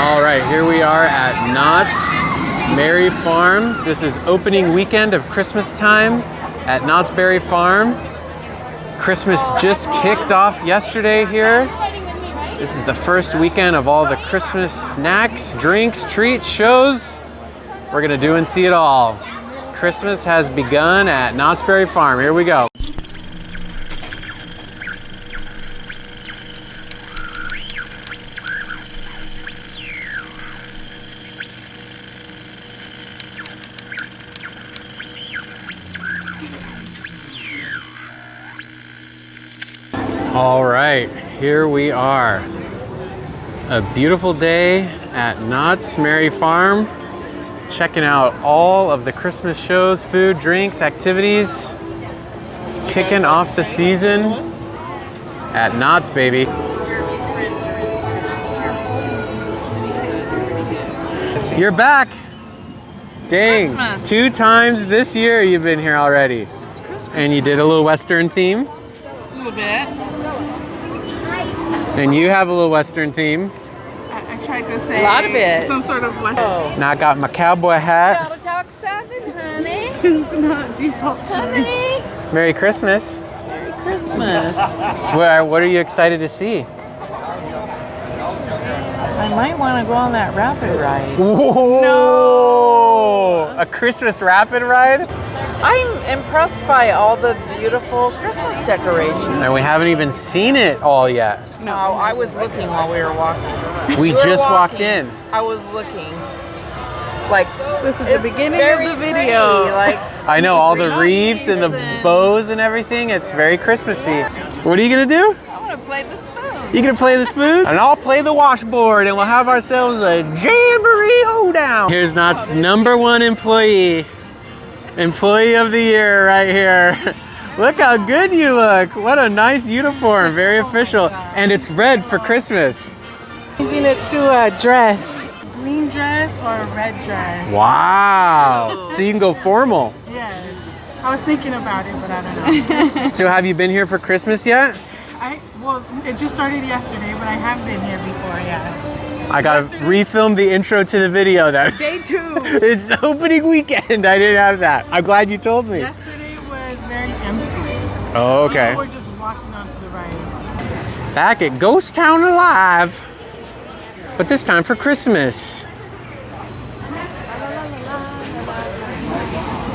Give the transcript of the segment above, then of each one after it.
All right, here we are at Knott's Berry Farm. This is opening weekend of Christmas time at Knott's Berry Farm. Christmas just kicked off yesterday here. This is the first weekend of all the Christmas snacks, drinks, treats, shows. We're gonna do and see it all. Christmas has begun at Knott's Berry Farm. Here we go. All right, here we are. A beautiful day at Knott's Berry Farm. Checking out all of the Christmas shows, food, drinks, activities. Kicking off the season at Knott's, baby. You're back. Dang, Christmas. 2 times this year you've been here already. It's Christmas. And you did a little Western theme. A little bit. And you have a little Western theme. I tried to say A lot of it. some sort of Western. Now I got my cowboy hat. Gotta talk 7, honey. It's not default to me. Honey. Merry Christmas. Merry Christmas. What are you excited to see? I might want to go on that rapid ride. Whoa! No! A Christmas rapid ride? I'm impressed by all the beautiful Christmas decorations. And we haven't even seen it all yet. No, I was looking while we were walking. We were just walked walking. in. I was looking. Like, This is it's the beginning very of the pretty, video. Like, I know, all the wreaths and the and- bows and everything. It's very Christmassy. What are you gonna do? I want to play the spoons. You gonna play the spoon? And I'll play the washboard and we'll have ourselves a jamboree hoedown. Here's Knott's #1 employee. Employee of the year right here. Look how good you look. What a nice uniform, very official. And it's red for Christmas. Changing it to a dress. Green dress or a red dress. Wow. So you can go formal. Yes. I was thinking about it, but I don't know. So have you been here for Christmas yet? Well, it just started yesterday, but I have been here before, yes. I gotta refilm the intro to the video then. Day 2. It's opening weekend. I didn't have that. I'm glad you told me. Yesterday was very empty. Oh, okay. People were just walking onto the rides. Back at Ghost Town Alive, but this time for Christmas.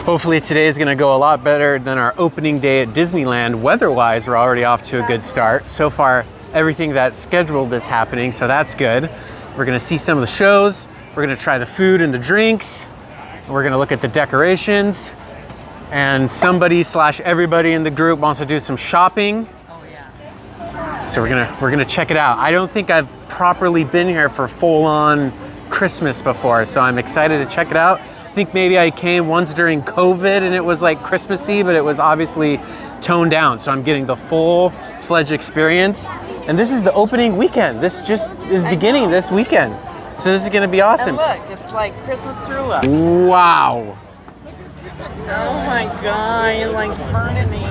Hopefully today is gonna go a lot better than our opening day at Disneyland. Weather-wise, we're already off to a good start. So far, everything that's scheduled is happening, so that's good. We're gonna see some of the shows. We're gonna try the food and the drinks. We're gonna look at the decorations. And somebody/everybody in the group wants to do some shopping. Oh, yeah. So we're gonna check it out. I don't think I've properly been here for full-on Christmas before, so I'm excited to check it out. I think maybe I came once during COVID and it was like Christmassy, but it was obviously toned down. So I'm getting the full-fledged experience. And this is the opening weekend. This just is beginning this weekend. So this is gonna be awesome. And look, it's like Christmas threw up. Wow. Oh my God, you're like burning me.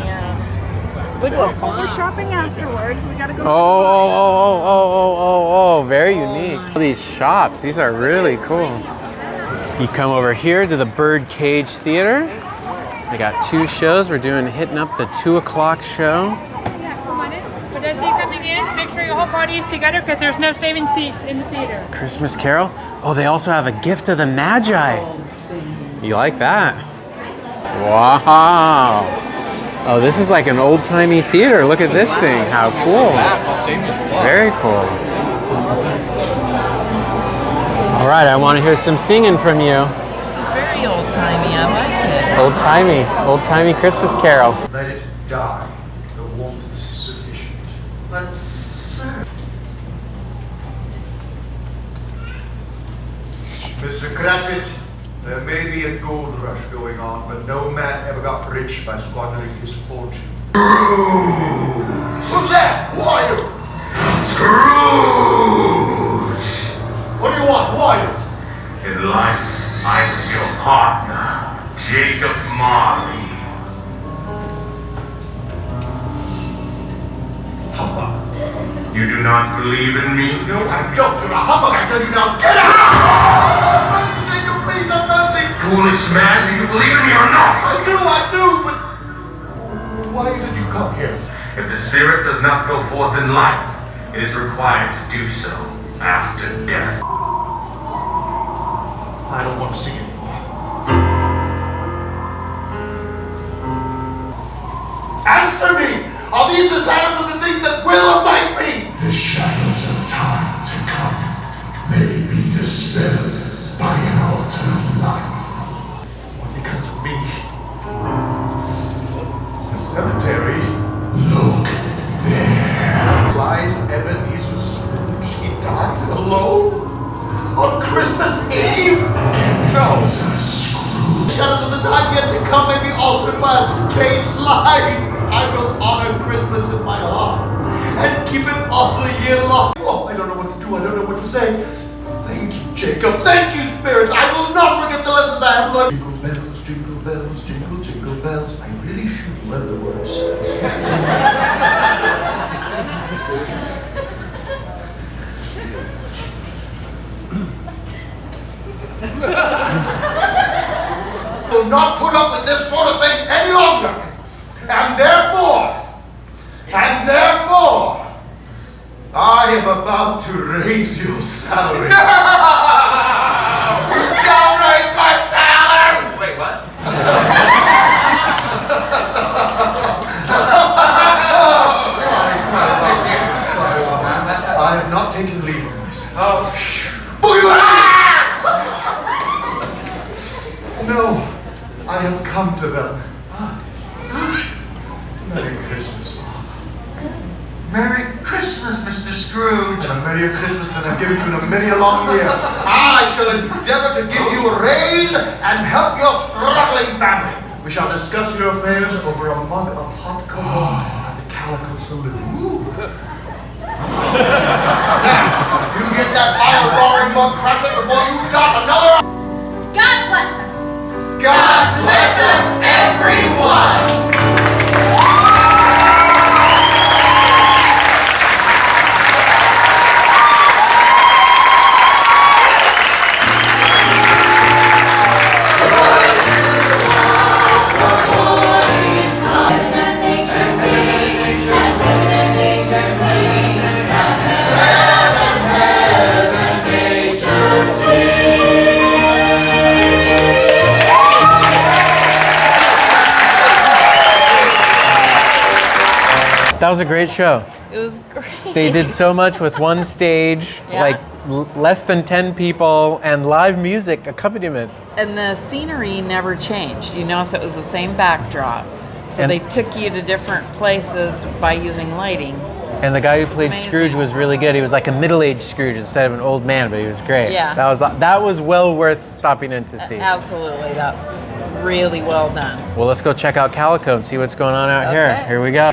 Look what fun. We're shopping afterwards. We gotta go. Oh, very unique. These shops, these are really cool. You come over here to the Birdcage Theater. They got 2 shows. We're hitting up the 2 o'clock show. Come on in. For those of you coming in, make sure your whole party is together because there's no saving seats in the theater. Christmas Carol. Oh, they also have a Gift of the Magi. You like that? Wow. Oh, this is like an old-timey theater. Look at this thing. How cool. Very cool. All right, I want to hear some singing from you. This is very old-timey. I like it. Old-timey Christmas Carol. Let it die. The warmth is sufficient. Let's serve. Mr. Cratchit, there may be a gold rush going on, but no man ever got rich by squandering his fortune. Who's there? Who are you? Scrooge! What do you want? Who are you? In life, I was your partner, Jacob Marley. Humbug. You do not believe in me? No, I don't. You're a humbug. I tell you now, get out! Mercy, Jacob, please have mercy! Foolish man, do you believe in me or not? I do, but why is it you come here? If the spirit does not go forth in life, it is required to do so after death. I don't want to see anymore. Answer me! Are these the shadows of the things that will abide me? The shadows of time to come may be dispelled by an altered life. What becomes of me? The cemetery. Look there. Lies Ebenezer Scrooge. He died alone? On Christmas Eve? No. The shadows of the time yet to come may be altered by a strange life. I will honor Christmas in my heart and keep it all the year long. Oh, I don't know what to do. I don't know what to say. Thank you, Jacob. Thank you, spirits. I will not forget the lessons I have learned. Jingle bells, jingle, jingle bells. I really should learn the words. I will not put up with this sort of thing any longer. And therefore, I am about to raise your salary. No! Don't raise my salary! Wait, what? Sorry. I have not taken leave of myself. Oh, No, I have come to them. Merry Christmas. Merry Christmas, Mr. Scrooge. And a merrier Christmas than I've given you in a many a long year. I shall endeavor to give you a raise and help your struggling family. We shall discuss your affairs over a mug of hot cocoa at the Calico Saloon. Now, you get that fire-roaring mug cracking before you dot another. God bless us. God bless us, everyone! That was a great show. It was great. They did so much with one stage, Yeah. like less than 10 people, and live music accompaniment. And the scenery never changed. You notice it was the same backdrop. So And- they took you to different places by using lighting. And the guy who played amazing. Scrooge was really good. He was like a middle-aged Scrooge instead of an old man, but he was great. Yeah. That was well worth stopping in to see. Absolutely, that's really well done. Well, let's go check out Calico and see what's going on out here. Okay. Here we go.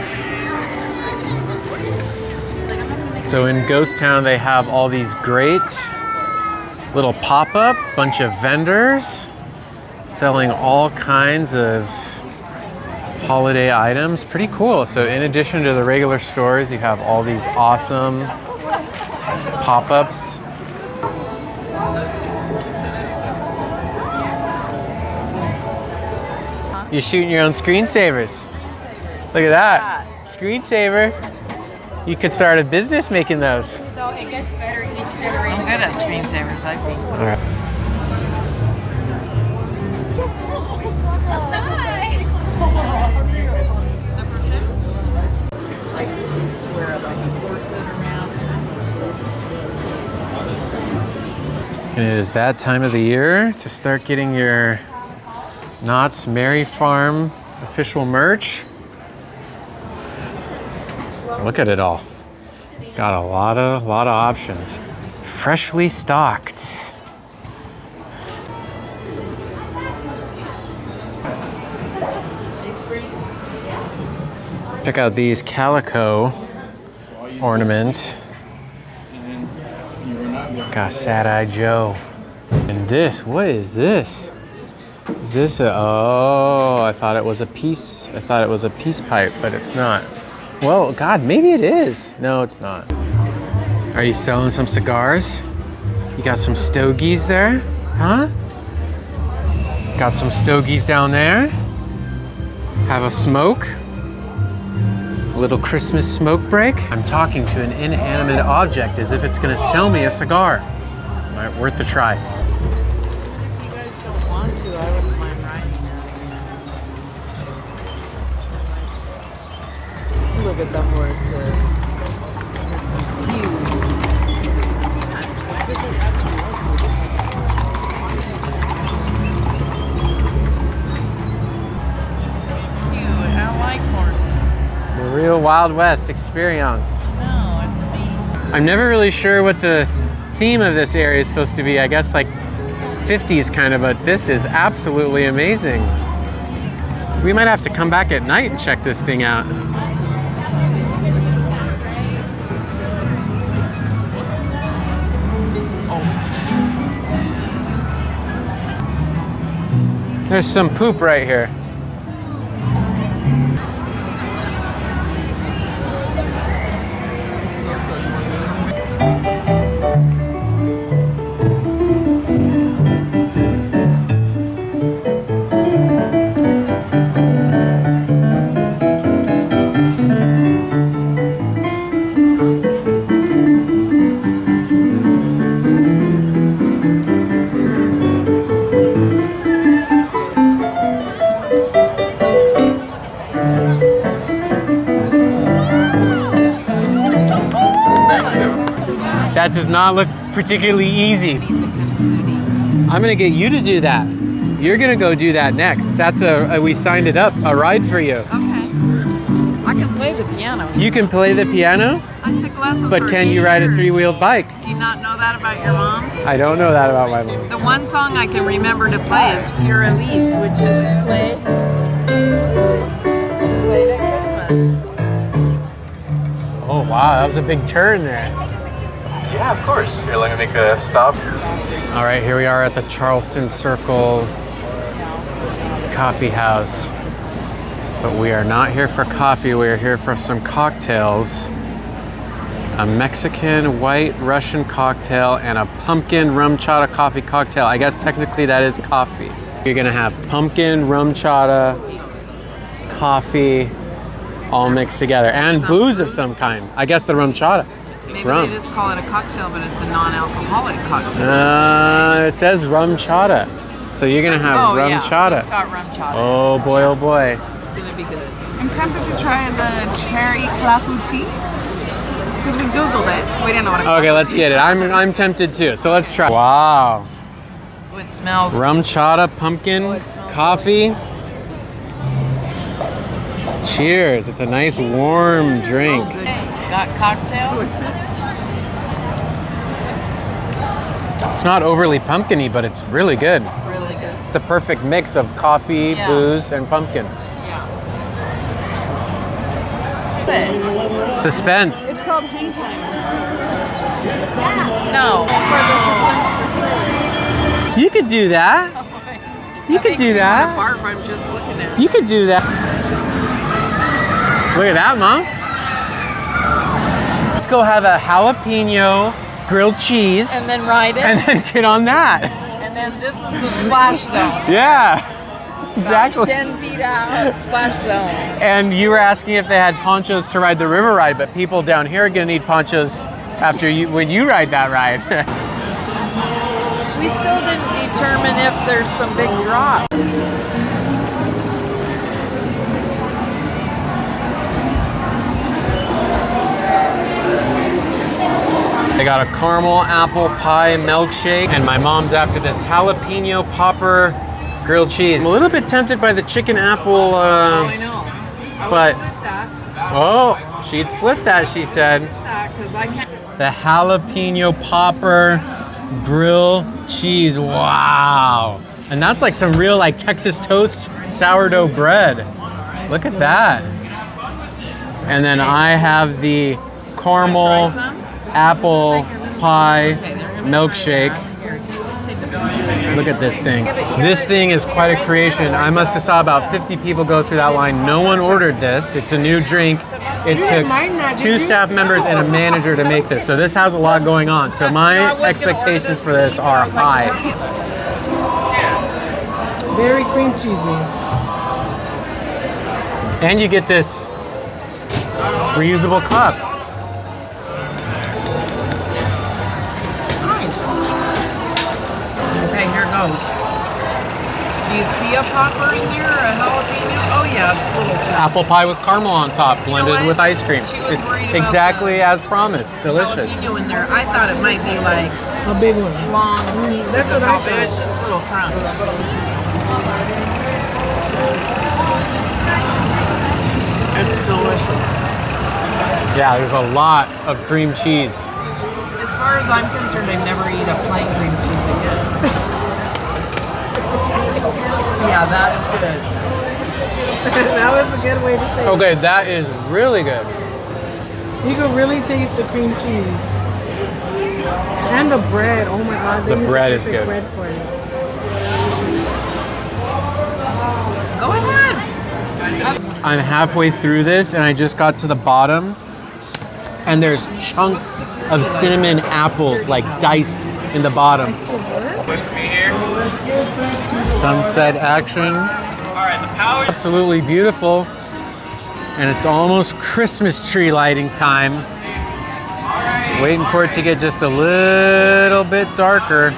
So in Ghost Town, they have all these great little pop-up, bunch of vendors selling all kinds of holiday items. Pretty cool. So in addition to the regular stores, you have all these awesome pop-ups. You're shooting your own screensavers. Look at that. Screensaver. You could start a business making those. So it gets better each I'm generation. good at screensavers, I think. All right. Like where like a corset around. And it is that time of the year to start getting your Knott's Merry Farm official merch. Look at it all. Got a lot of options. Freshly stocked. Check out these calico ornaments. Got Sad-Eye Joe. And this, what is this? Is this a, oh, I thought it was a peace pipe, but it's not. Well, God, maybe it is. No, it's not. Are you selling some cigars? You got some stogies there, huh? Got some stogies down there. Have a smoke. A little Christmas smoke break. I'm talking to an inanimate object as if it's gonna sell me a cigar. All right, worth the try. If you guys don't want to, I wouldn't mind riding it. Look at the horses. Cute. Cute. I like horses. The real Wild West experience. No, it's neat. I'm never really sure what the theme of this area is supposed to be. I guess like 50s kind of, but this is absolutely amazing. We might have to come back at night and check this thing out. There's some poop right here. That does not look particularly easy. I'm gonna get you to do that. You're gonna go do that next. That's we signed it up, a ride for you. Okay. I can play the piano. You can play the piano, I took lessons but for can you ride a years. three-wheeled bike? Do you not know that about your mom? I don't know that about my mom. The one song I can remember to play is Fleur Elise, which is play at Christmas. Oh wow, that was a big turn there. Yeah, of course. Here, let me make a stop. All right, here we are at the Charleston Circle Coffee House. But we are not here for coffee, we are here for some cocktails. A Mexican white Russian cocktail and a pumpkin rum chata coffee cocktail. I guess technically that is coffee. You're gonna have pumpkin, rum chata, coffee, all mixed together. And booze of some kind. I guess the rum chata. Maybe Rum. they just call it a cocktail, but it's a non-alcoholic cocktail. It says rum chata. So you're gonna have rum yeah, chata. So it's got rum chata. Oh boy, oh boy. It's gonna be good. I'm tempted to try the cherry clafouti because we Googled it. We didn't know what it was. Okay, let's get it. I'm tempted too. So let's try. Wow. Oh, it smells. Rum chata, pumpkin, coffee. Cheers. It's a nice warm drink. Oh, good. Got cocktail? It's not overly pumpkin-y, but it's really good. Really good. It's a perfect mix of coffee, Yeah. booze, and pumpkin. But Suspense. It's called Hang Time. no. You could do that. You could do that. Barf, I'm just looking at it. You could do that. Look at that, Mom. Let's go have a jalapeno grilled cheese And then ride it. and then get on that. And then this is the splash zone. Yeah, exactly. 10 feet out, splash zone. And you were asking if they had ponchos to ride the river ride, but people down here are gonna need ponchos after you when you ride that ride. We still didn't determine if there's some big drop. I got a caramel apple pie milkshake, and my mom's after this jalapeno popper grilled cheese. I'm a little bit tempted by the chicken apple, I know. but That, oh, she'd split that, she said. because I can't. The jalapeno popper grill cheese, wow. And that's like some real like Texas toast sourdough bread. Look at that. And then I have the caramel apple pie milkshake. Here, let's take a Look at this thing. This thing is quite a creation. I must have saw about 50 people go through that line. No one ordered this. It's a new drink. It took 2 staff members and a manager to make this. So this has a lot going on. So my expectations for this are high. Very cream cheesy. And you get this reusable cup. Nice. Okay, here goes. Do you see a popper in there or a jalapeno? Oh yeah, it's little chopped. Apple pie with caramel on top, blended what? with ice cream. She was It's worried about exactly as promised. Delicious. Jalapeno in there. I thought it might be like A big one. long pieces That's of what I pop. thought. It's just little crumbs. It's delicious. Yeah, there's a lot of cream cheese. As far as I'm concerned, I'd never eat a plain cream cheese again. Yeah, that's good. That was a good way to say Okay, that is really good. it. You can really taste the cream cheese. And the bread. Oh my god. They The use bread the is perfect good. bread for it. Go ahead. I'm halfway through this and I just got to the bottom and there's chunks of cinnamon apples like diced in the bottom. Sunset action. Absolutely beautiful. And it's almost Christmas tree lighting time. Waiting for it to get just a little bit darker.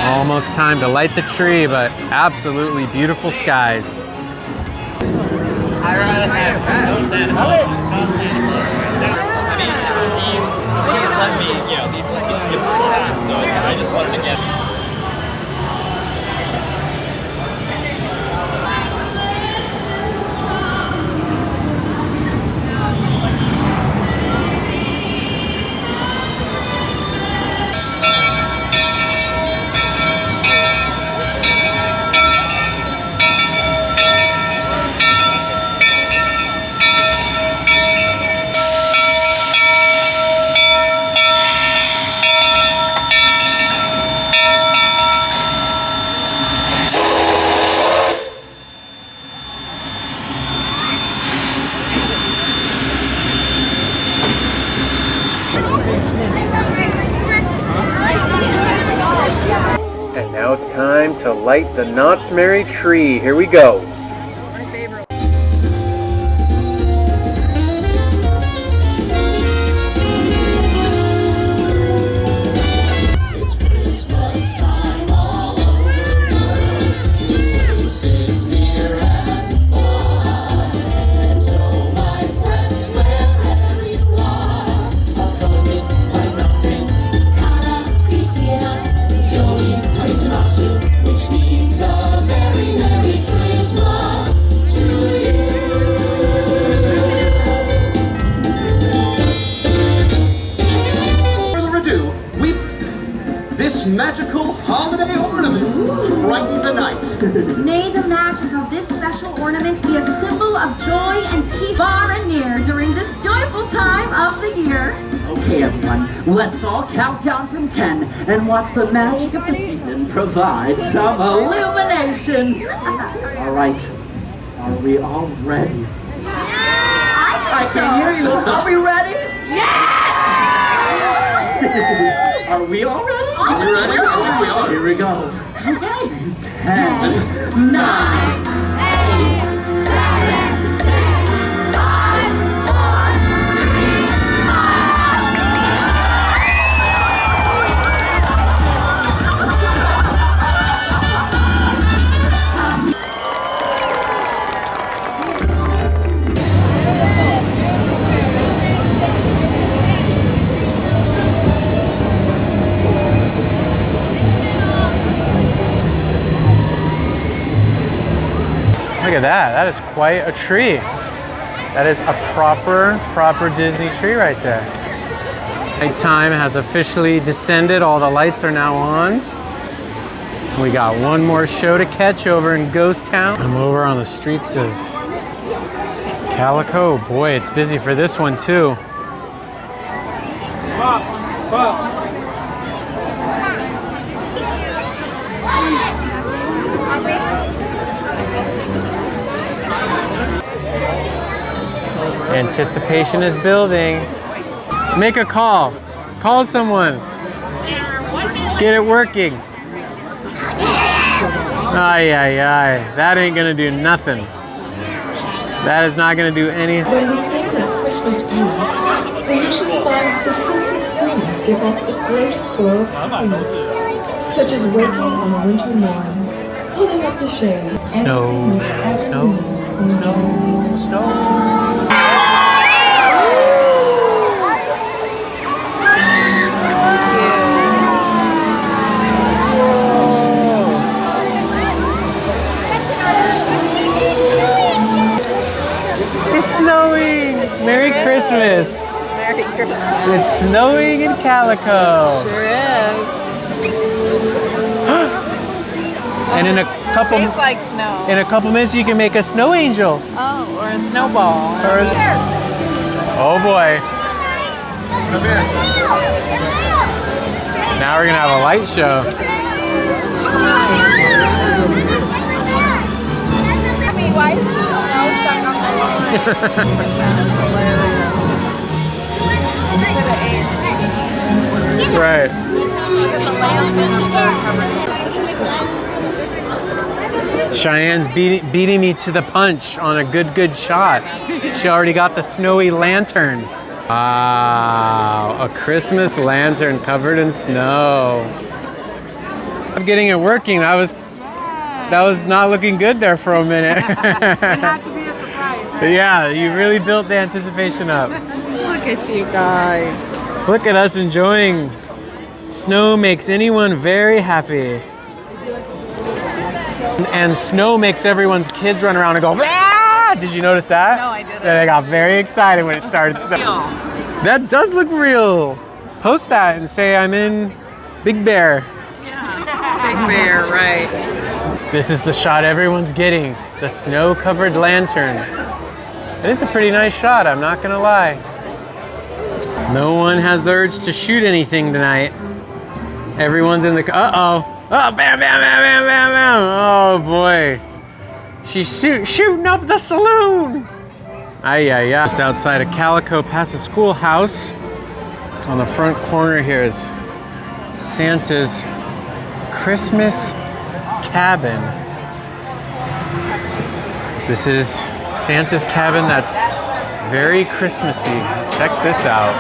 Almost time to light the tree, but absolutely beautiful skies. These let me, these let me skip through that, so I just wanted to get. And now it's time to light the Knott's Merry tree. Here we go. It's Christmas time all over the world. This is near and far. So my friends, wherever you are, Afrodit, Valentin, Kana, Christina, Yoli, Christmasu, which means a very Merry Christmas to you. Further ado, we present this magical holiday ornament to brighten the night. May the magic of this special ornament be a symbol of joy and peace far and near during this joyful time of the year. Okay, everyone, let's all count down from 10 and watch the magic of the season provide some illumination. All right, are we all ready? I can hear you. Are we ready? Are we all ready? Are we ready? We are. Here we go. Okay. 10, 9, 8, 7, 6, 5, 4, Look at that. That is quite a tree. That is a proper Disney tree right there. Nighttime has officially descended. All the lights are now on. We got one more show to catch over in Ghost Town. I'm over on the streets of Calico. Boy, it's busy for this one too. Anticipation is building. Make a call. Call someone. Get it working. Ay, ay, ay. That ain't gonna do nothing. That is not gonna do anything. When we think of Christmas past, we usually find the simplest things give off the greatest glow of happiness, such as waking on a winter morning, pulling up the shade, Snow, snow, snow, snow. It's snowing! Merry Christmas! Merry Christmas. It's snowing in Calico. Sure is. And in a couple Tastes like snow. in a couple minutes you can make a snow angel. Oh, or a snowball. Or a, oh boy. Come in. Now we're gonna have a light show. Why is the snow stuck on my Right. Cheyenne's beating me to the punch on a good shot. She already got the snowy lantern. Wow, a Christmas lantern covered in snow. I'm getting it working. That was not looking good there for a minute. It had to be a surprise, right? Yeah, you really built the anticipation up. Look at you guys. Look at us enjoying. Snow makes anyone very happy. And snow makes everyone's kids run around and go, ah! Did you notice that? No, I didn't. They got very excited when it started snowing. That does look real. Post that and say I'm in Big Bear. Big Bear, right. This is the shot everyone's getting. The snow-covered lantern. It is a pretty nice shot, I'm not gonna lie. No one has the urge to shoot anything tonight. Everyone's in the, uh-oh. Oh, bam, bam, bam, bam, bam, bam. Oh boy. She's shooting up the saloon. Ay, ay, ay. Just outside of Calico, past the schoolhouse. On the front corner here is Santa's Christmas cabin. This is Santa's cabin that's very Christmassy. Check this out.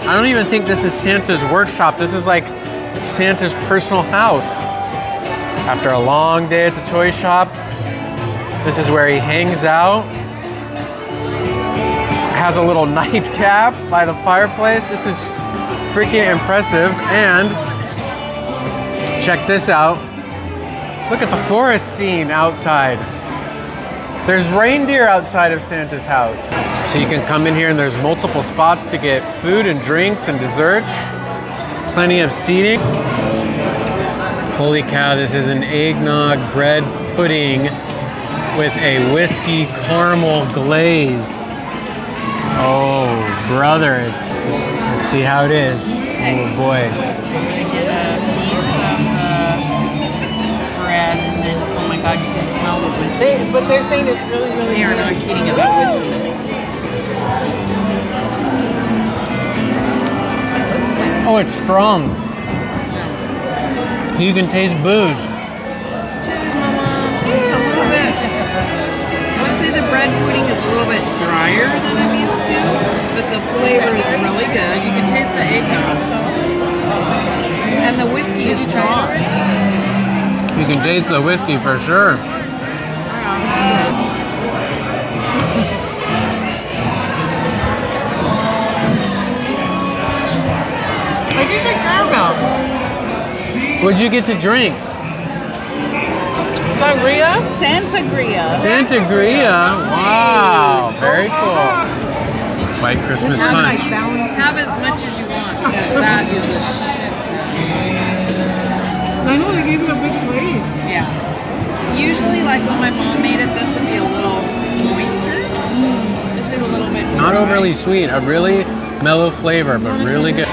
I don't even think this is Santa's workshop. This is like Santa's personal house. After a long day at the toy shop, this is where he hangs out. Has a little nightcap by the fireplace. This is freaking impressive. And check this out. Look at the forest scene outside. There's reindeer outside of Santa's house. So you can come in here and there's multiple spots to get food and drinks and desserts. Plenty of seating. Holy cow, this is an eggnog bread pudding with a whiskey caramel glaze. Oh, brother, let's see how it is. Oh boy. I'm gonna get a piece of bread and then, oh my god, you can smell the whiskey. But they're saying it's really, really They are good. not kidding about whiskey. Oh, it's strong. You can taste booze. It's a little bit, I would say the bread pudding is a little bit drier than I'm used to, but the flavor is really good. You can taste the eggnog. And the whiskey is strong. You can taste the whiskey for sure. I just like caramel. What'd you get to drink? Sangria? Santagria. Santagria. Wow, very cool. White Christmas punch. Have as much as you want, because that is a I know, they gave you a big plate. yeah. Usually, like when my mom made it, this would be a little moister. This is a little bit Not dry. overly sweet, a really mellow flavor, but really good.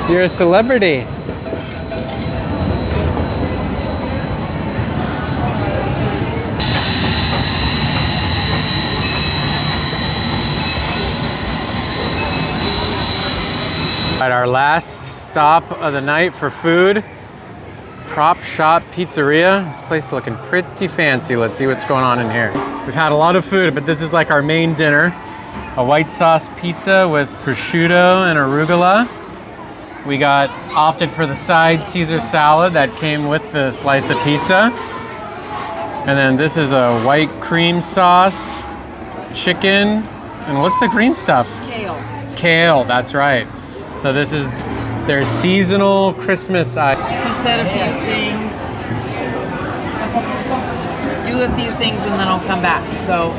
You're a celebrity. All right, our last stop of the night for food. Prop Shop Pizzeria. This place is looking pretty fancy. Let's see what's going on in here. We've had a lot of food, but this is like our main dinner. A white sauce pizza with prosciutto and arugula. We opted for the side Caesar salad that came with the slice of pizza. And then this is a white cream sauce, chicken, and what's the green stuff? Kale. Kale, that's right. So this is their seasonal Christmas item. He said a few things. Do a few things and then I'll come back. So.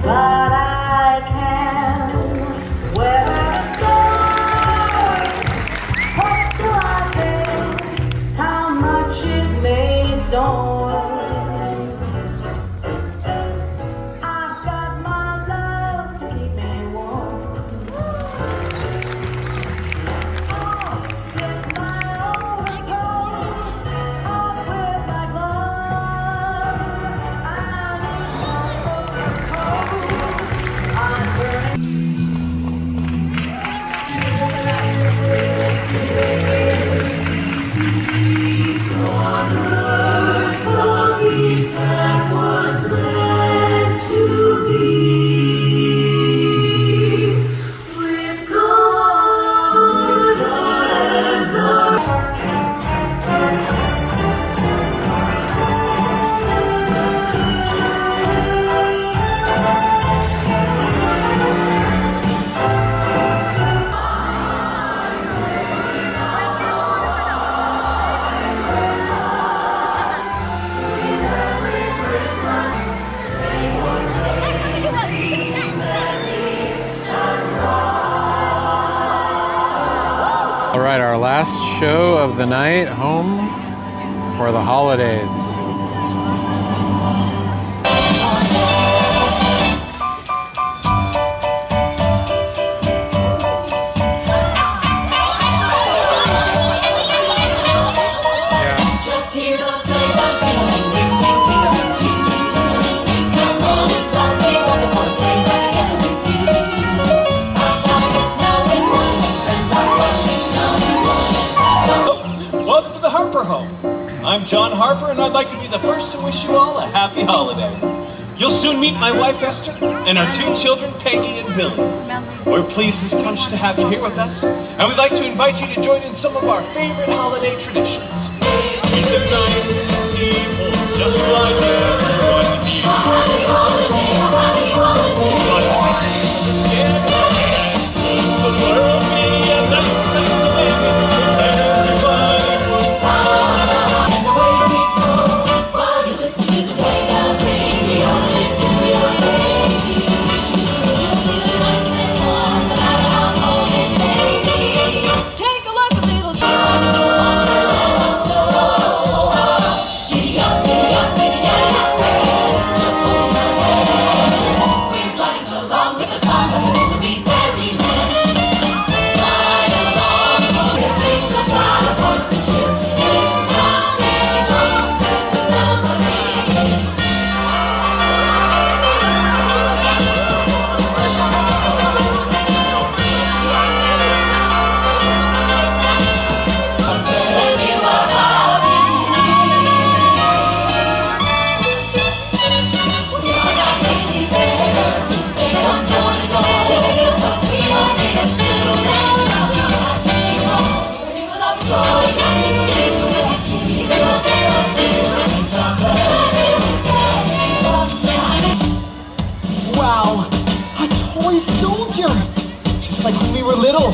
But I can weather the storm. What do I care how much it may storm? I've got my love to keep me warm. Off with my overcoat, off with my gloves. I need my overcoat. I'm burning. Peace on earth, the peace that was meant to be. With God as our All right, our last show of the night, home for the holidays. Just hear those sleigh bells jingling, ring ting ting ring ting ting ring. That's all it's lovely weather for a sleigh ride together with you. Outside the snow is falling, friends are running, snow is falling. Welcome to the Harper home. I'm John Harper, and I'd like to be the first to wish you all a happy holiday. You'll soon meet my wife Esther and our two children Peggy and Billy. We're pleased as punch to have you here with us, and we'd like to invite you to join in some of our favorite holiday traditions. Meet the nicest people, just like everyone here. Happy holiday, happy holiday. The world be a nice place to live in, so everybody will And away we go, while you listen to the sleigh bells ring, you're into your day. You'll feel nice and warm, no matter how far toy soldier, just like when we were little.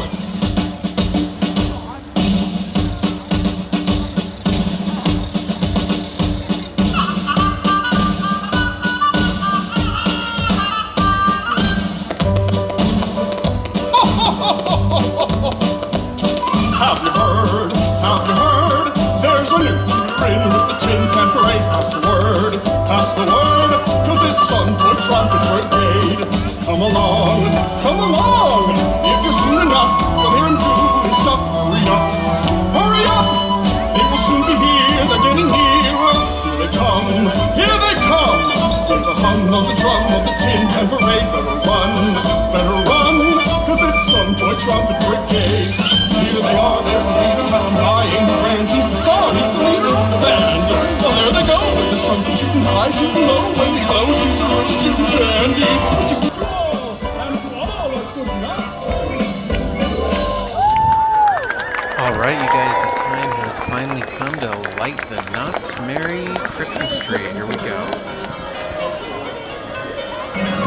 Have you heard? Have you heard? There's a new teacher in with the tin can parade. Pass the word, cause it's Sun Boy Trumpet Brigade. Come along, if you're soon enough, you'll hear him do his stuff. Hurry up, they will soon be here, they're getting nearer. Here they come, with the hum of the drum of the tin can parade. Better run, cause it's Sun Boy Trumpet Brigade. Here they are, there's the leader passing by, ain't the friend, he's the star, he's the leader of the band. Well, there they go, with the trumpet shooting high, shooting low, when he blows, he's a rootin' tootin' candy. Alright, you guys, the time has finally come to light the Knott's Merry Christmas tree. Here we go.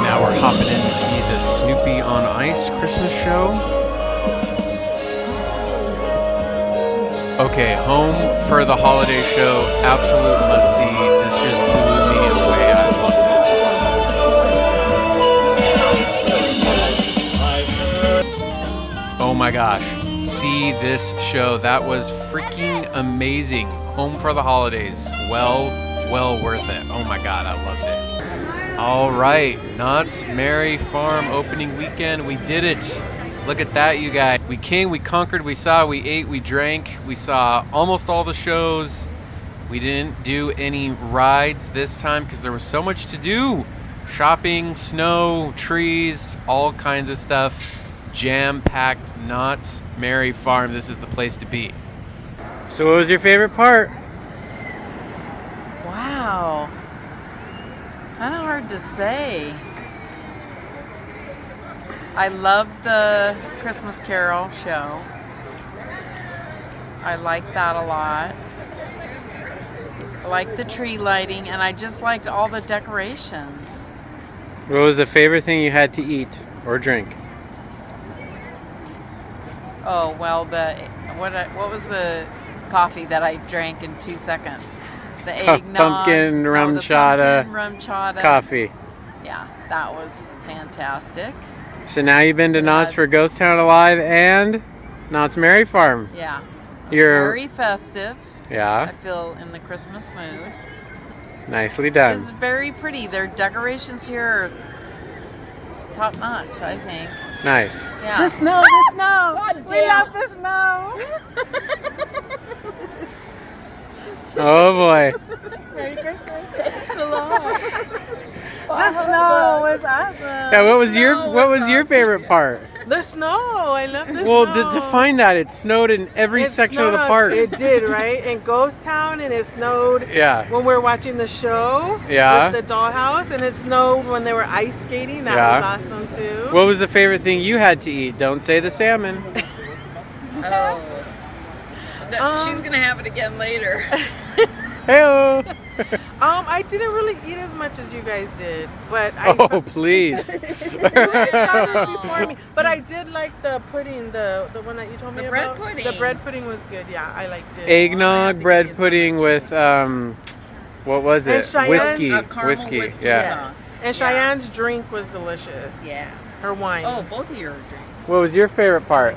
Now we're hopping in to see the Snoopy on Ice Christmas show. Okay, home for the holiday show. Absolute must see. This just blew me away. I loved it. Oh my gosh. See this show. That was freaking amazing. Home for the holidays. Well worth it. Oh my god, I loved it. All right, Knott's Merry Farm opening weekend. We did it. Look at that, you guys. We came, we conquered, we saw, we ate, we drank. We saw almost all the shows. We didn't do any rides this time because there was so much to do. Shopping, snow, trees, all kinds of stuff. Jam-packed Knott's Merry Farm. This is the place to be. So what was your favorite part? Wow. Kind of hard to say. I loved the Christmas Carol show. I liked that a lot. I liked the tree lighting, and I just liked all the decorations. What was the favorite thing you had to eat or drink? Oh, well, what was the coffee that I drank in 2 seconds? The eggnog. Pumpkin rum chata coffee. Yeah, that was fantastic. So now you've been to Knott's for Ghost Town Alive and Knott's Merry Farm. Yeah. You're very festive. Yeah. I feel in the Christmas mood. Nicely done. It's very pretty. Their decorations here are top notch, I think. Nice. Yeah. The snow. We love the snow. Oh boy. Merry Christmas. It's a lot. The snow was awesome. Yeah, what was your favorite part? The snow. I love the snow. Well, to define that, it snowed in every section of the park. It did, right? In Ghost Town, and it snowed Yeah. when we were watching the show Yeah. with the dollhouse, and it snowed when they were ice skating. That Yeah. was awesome, too. What was the favorite thing you had to eat? Don't say the salmon. Oh. She's going to have it again later. Hey-o. I didn't really eat as much as you guys did, but Oh, please. But I did like the pudding, the one that you told me The about. bread pudding. The bread pudding was good. Yeah, I liked it. Eggnog bread pudding with what was And it? Cheyenne's- Whiskey. Yeah. And Cheyenne's drink was delicious. Yeah. Her wine. Oh, both of your drinks. What was your favorite part?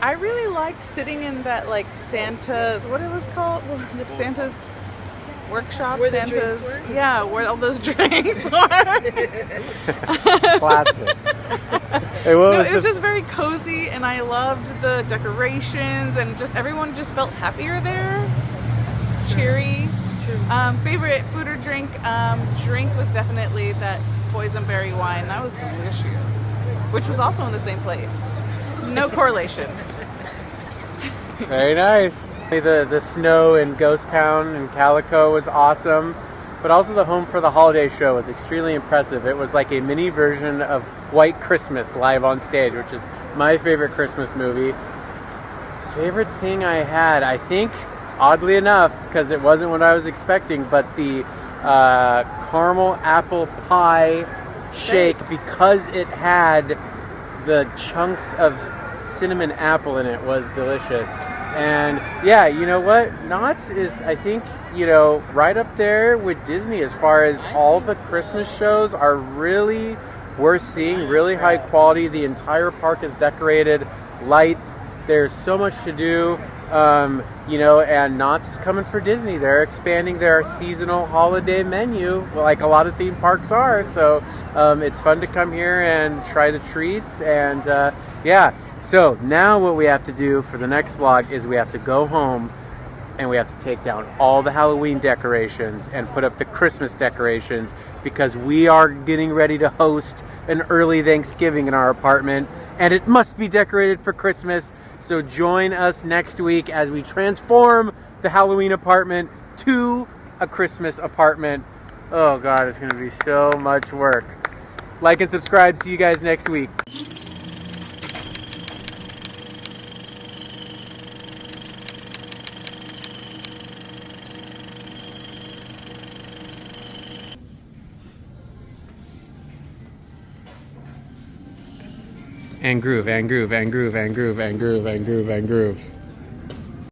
I really liked sitting in that like Santa's, what it was called? The Santa's workshop. Where the Santa's, drinks were? yeah, where all those drinks were. Classic. Hey, No, it was just very cozy, and I loved the decorations, and just everyone just felt happier there. Cheery. Favorite food or drink? Drink was definitely that boysenberry wine. That was delicious, which was also in the same place. No correlation. Very nice. The snow in Ghost Town and Calico was awesome, but also the Home for the Holiday show was extremely impressive. It was like a mini version of White Christmas live on stage, which is my favorite Christmas movie. Favorite thing I had, I think, oddly enough, because it wasn't what I was expecting, but the caramel apple pie shake because it had the chunks of cinnamon apple in it was delicious. And yeah, you know what? Knott's is, I think, you know, right up there with Disney as far as all the Christmas shows are really worth seeing, really high quality. The entire park is decorated, lights. There's so much to do, you know, and Knott's is coming for Disney. They're expanding their seasonal holiday menu like a lot of theme parks are. So it's fun to come here and try the treats. And yeah, so now what we have to do for the next vlog is we have to go home and we have to take down all the Halloween decorations and put up the Christmas decorations because we are getting ready to host an early Thanksgiving in our apartment and it must be decorated for Christmas. So join us next week as we transform the Halloween apartment to a Christmas apartment. Oh God, it's gonna be so much work. Like and subscribe. See you guys next week. And groove, and groove, and groove, and groove, and groove, and groove, and groove.